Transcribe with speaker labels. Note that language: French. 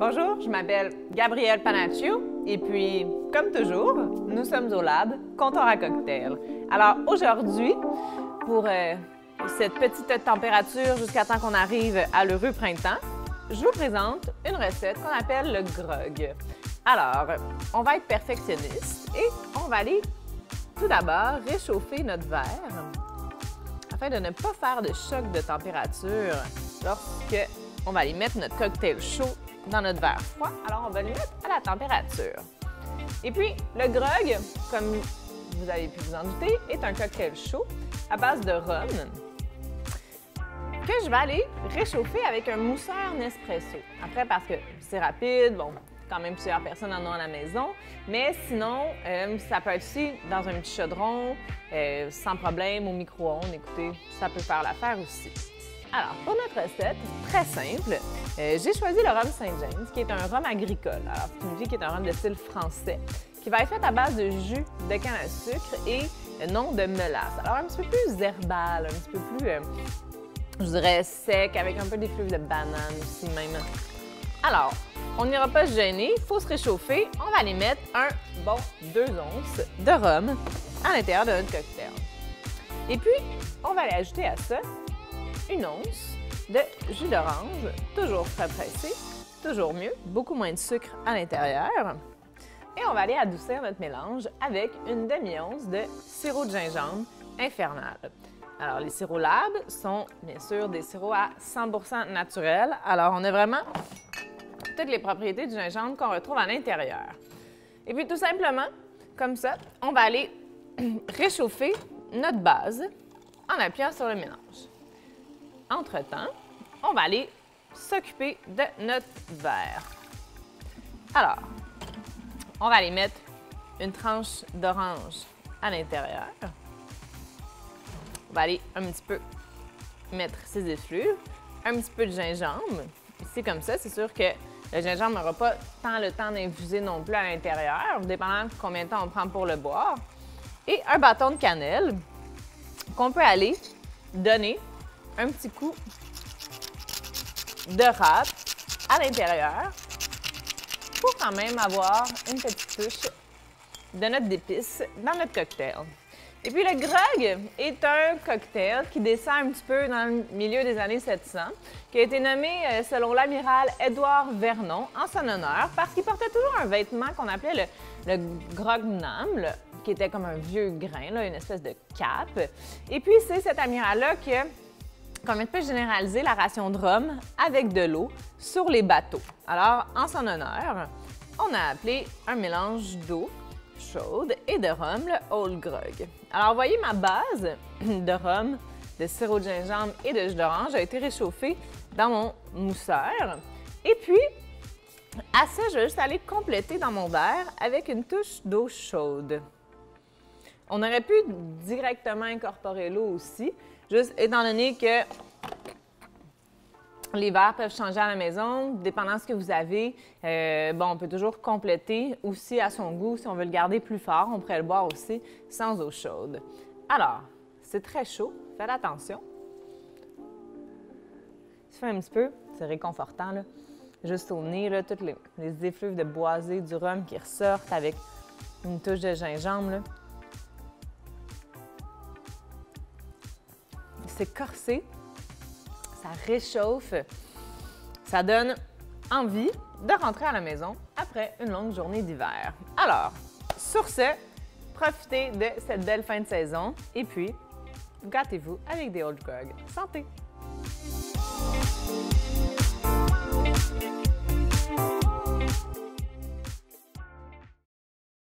Speaker 1: Bonjour, je m'appelle Gabrielle Panaccio et puis, comme toujours, nous sommes au lab Comptoir à cocktail. Alors aujourd'hui, pour cette petite température jusqu'à temps qu'on arrive à l'heureux printemps, je vous présente une recette qu'on appelle le grog. Alors, on va être perfectionniste et on va aller tout d'abord réchauffer notre verre afin de ne pas faire de choc de température lorsque on va aller mettre notre cocktail chaud dans notre verre froid. Alors, on va le mettre à la température. Et puis, le grog, comme vous avez pu vous en douter, est un cocktail chaud à base de rhum que je vais aller réchauffer avec un mousseur Nespresso. Après, parce que c'est rapide, bon, quand même plusieurs personnes en ont à la maison, mais sinon, ça peut être aussi dans un petit chaudron, sans problème, au micro-ondes. Écoutez, ça peut faire l'affaire aussi. Alors, pour notre recette, très simple, j'ai choisi le rhum St. James, qui est un rhum agricole. Alors, c'est une vie qui est un rhum de style français, qui va être fait à base de jus de canne à sucre et non de mélasse. Alors, un petit peu plus herbal, un petit peu plus, je dirais, sec, avec un peu des feuilles de banane aussi même. Alors, on n'ira pas se gêner, il faut se réchauffer. On va aller mettre un bon 2 onces de rhum à l'intérieur de notre cocktail. Et puis, on va aller ajouter à ça 1 once de jus d'orange, toujours très pressé, toujours mieux, beaucoup moins de sucre à l'intérieur. Et on va aller adoucir notre mélange avec une demi-once de sirop de gingembre infernal. Alors, les sirops Lab sont bien sûr des sirops à 100% naturels. Alors, on a vraiment toutes les propriétés du gingembre qu'on retrouve à l'intérieur. Et puis, tout simplement, comme ça, on va aller réchauffer notre base en appuyant sur le mélange. Entre-temps, on va aller s'occuper de notre verre. Alors, on va aller mettre une tranche d'orange à l'intérieur. On va aller un petit peu mettre ses effluves, un petit peu de gingembre. Ici, comme ça, c'est sûr que le gingembre n'aura pas tant le temps d'infuser non plus à l'intérieur, dépendant de combien de temps on prend pour le boire. Et un bâton de cannelle qu'on peut aller donner un petit coup de râpe à l'intérieur pour quand même avoir une petite touche de notes d'épices dans notre cocktail. Et puis le grog est un cocktail qui descend un petit peu dans le milieu des années 700, qui a été nommé selon l'amiral Édouard Vernon en son honneur parce qu'il portait toujours un vêtement qu'on appelait le grognam, qui était comme un vieux grain, là, une espèce de cape. Et puis c'est cet amiral-là qui a comme un peu généralisé la ration de rhum avec de l'eau sur les bateaux. Alors, en son honneur, on a appelé un mélange d'eau chaude et de rhum le Old Grog. Alors, vous voyez, ma base de rhum, de sirop de gingembre et de jus d'orange a été réchauffée dans mon mousseur. Et puis, à ça, je vais juste aller compléter dans mon verre avec une touche d'eau chaude. On aurait pu directement incorporer l'eau aussi, juste étant donné que les verres peuvent changer à la maison, dépendant de ce que vous avez. Bon, on peut toujours compléter aussi à son goût. Si on veut le garder plus fort, on pourrait le boire aussi sans eau chaude. Alors, c'est très chaud, faites attention. Ça fait un petit peu, c'est réconfortant, là. Juste au nez, là, toutes les effluves de boisé du rhum qui ressortent avec une touche de gingembre, là. C'est corsé, ça réchauffe, ça donne envie de rentrer à la maison après une longue journée d'hiver. Alors, sur ce, profitez de cette belle fin de saison et puis, gâtez-vous avec des Old Grog. Santé!